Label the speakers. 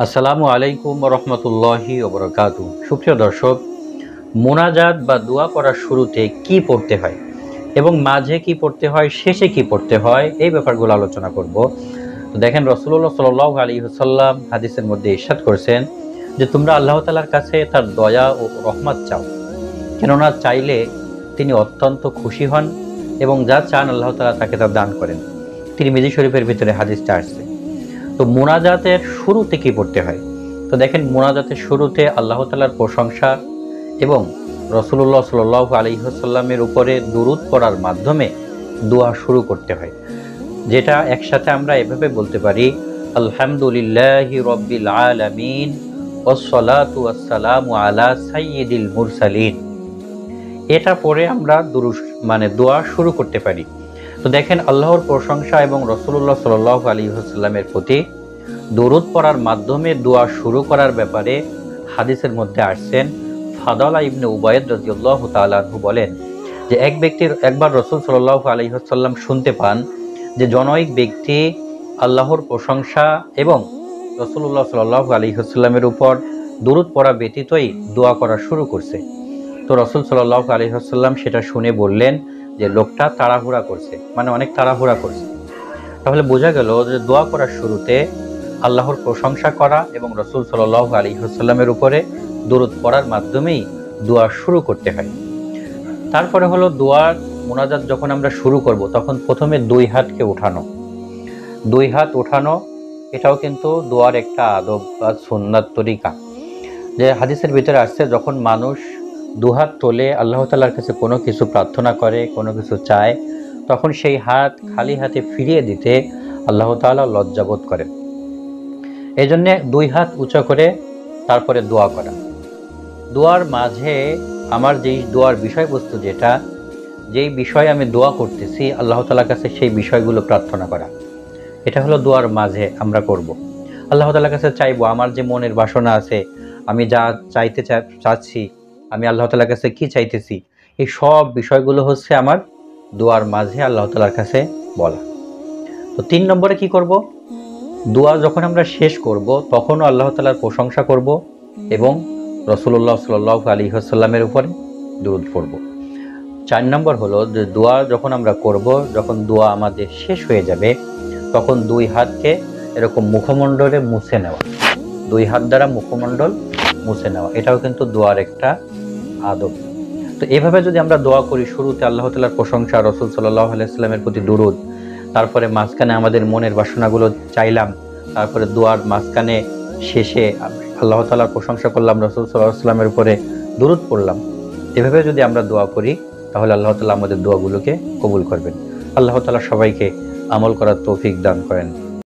Speaker 1: আসসালামু আলাইকুম রহমতুল্লাহি ওবরাকাতু। সুপ্রিয় দর্শক, মোনাজাত বা দোয়া করার শুরুতে কি পড়তে হয় এবং মাঝে কি পড়তে হয়, শেষে কি পড়তে হয়, এই ব্যাপারগুলো আলোচনা করব। তো দেখেন, রাসূলুল্লাহ সাল্লাল্লাহু আলাইহি ওয়াসাল্লাম হাদিসের মধ্যে ইরশাদ করেছেন যে তোমরা আল্লাহ তাআলার কাছে তার দয়া ও রহমত চাও, কেননা চাইলে তিনি অত্যন্ত খুশি হন এবং যা চান আল্লাহ তাআলা তাকে তা দান করেন। তিরমিজি শরীফের ভিতরে হাদিসটা আসছে। তো মোনাজাতের শুরুতে কি পড়তে হয়? তো দেখেন, মোনাজাতের শুরুতে আল্লাহ তাআলার প্রশংসা এবং রাসূলুল্লাহ সাল্লাল্লাহু আলাইহি ওয়াসাল্লামের উপরে দুরূদ পড়ার মাধ্যমে দোয়া শুরু করতে হয়, যেটা একসাথে আমরা এভাবে বলতে পারি, আলহামদুলিল্লাহি রাব্বিল আলামিন ওয়াসসালাতু ওয়াসসালামু আলা সাইয়্যিদিল মুরসালিন। এটা পরে আমরা দোয়া শুরু করতে পারি। তো দেখেন, আল্লাহর প্রশংসা এবং রাসূলুল্লাহ সাল্লাল্লাহু আলাইহি ওয়াসাল্লামের প্রতি দরুদ পড়ার মাধ্যমে দোয়া শুরু করার ব্যাপারে হাদিসের মধ্যে আসছেন। ফাদালা ইবনে উবাইদ রাদিয়াল্লাহু তাআলা আনহু বলেন যে একবার রাসূল সাল্লাল্লাহু আলাইহি ওয়াসাল্লাম শুনতে পান যে জনৈক ব্যক্তি আল্লাহর প্রশংসা এবং রাসূলুল্লাহ সাল্লাল্লাহু আলাইহি ওয়াসাল্লামের উপর দরুদ পড়া ব্যতীতই দোয়া করা শুরু করছে। তো রাসূল সাল্লাল্লাহু আলাইহি ওয়াসাল্লাম সেটা শুনে বললেন যে লোকটা তাড়াহুড়া করছে, মানে অনেক তাড়াহুড়া করছে। তাহলে বোঝা গেল যে দোয়া করার শুরুতে আল্লাহর প্রশংসা করা এবং রাসূল সাল্লাল্লাহু আলাইহি ওয়াসাল্লামের উপরে দরুদ পড়ার মাধ্যমেই দোয়া শুরু করতে হয়। তারপরে হলো দোয়ার মোনাজাত যখন আমরা শুরু করব তখন প্রথমে দুই হাতকে উঠানো। দুই হাত উঠানো এটাও কিন্তু দোয়ার একটা আদব বা সুন্নাত তরিকা। যে হাদিসের ভিতরে আসছে, যখন মানুষ দুহাত তোলে আল্লাহ তাআলার কাছে কোনো কিছু প্রার্থনা করে, কোনো কিছু চায়, তখন সেই হাত খালি হাতে ফিরিয়ে দিতে আল্লাহ তাআলা লজ্জাবোধ করেন। এই জন্যে দুই হাত উঁচু করে তারপরে দোয়া করা। দোয়ার মাঝে আমার যেই দোয়ার বিষয়বস্তু, যেই বিষয়ে আমি দোয়া করতেছি আল্লাহ তাআলার কাছে, সেই বিষয়গুলো প্রার্থনা করা, এটা হলো দোয়ার মাঝে আমরা করব। আল্লাহ তাআলার কাছে চাইবো আমার যে মনের বাসনা আছে, আমি যা চাচ্ছি, আমি আল্লাহ তাআলার কাছে কি চাইতেছি, এই সব বিষয়গুলো হচ্ছে আমার দোয়ার মাঝে আল্লাহ তাআলার কাছে বলা। তো ৩ নম্বরে কি করব? দোয়া যখন আমরা শেষ করব তখনও আল্লাহ তাআলার প্রশংসা করব এবং রাসূলুল্লাহ সাল্লাল্লাহু আলাইহি ওয়াসাল্লামের উপরে দরুদ পড়ব। ৪ নম্বর হলো যে দোয়া যখন আমরা করব, যখন দোয়া আমাদের শেষ হয়ে যাবে তখন দুই হাতকে এরকম মুখমণ্ডলে মুছে নেওয়া, দুই হাত দ্বারা মুখমণ্ডল মুছে নেওয়া, এটাও কিন্তু দোয়ার একটা আদব। তো এভাবে যদি আমরা দোয়া করি, শুরুতে আল্লাহ তাআলার প্রশংসা, রাসূল সাল্লাল্লাহু আলাইহি ওয়াসাল্লামের প্রতি দরুদ, তারপরে মাঝখানে আমাদের মনের বাসনাগুলো চাইলাম, তারপরে দোয়ার মাঝখানে শেষে আল্লাহ তাআলার প্রশংসা করলাম, রাসূল সাল্লাল্লাহু আলাইহি ওয়াসাল্লামের উপরে দরুদ পড়লাম। এভাবে যদি আমরা দোয়া করি তাহলে আল্লাহ তাআলা আমাদের দোয়াগুলোকে কবুল করবেন। আল্লাহ তাআলা সবাইকে আমল করার তৌফিক দান করেন।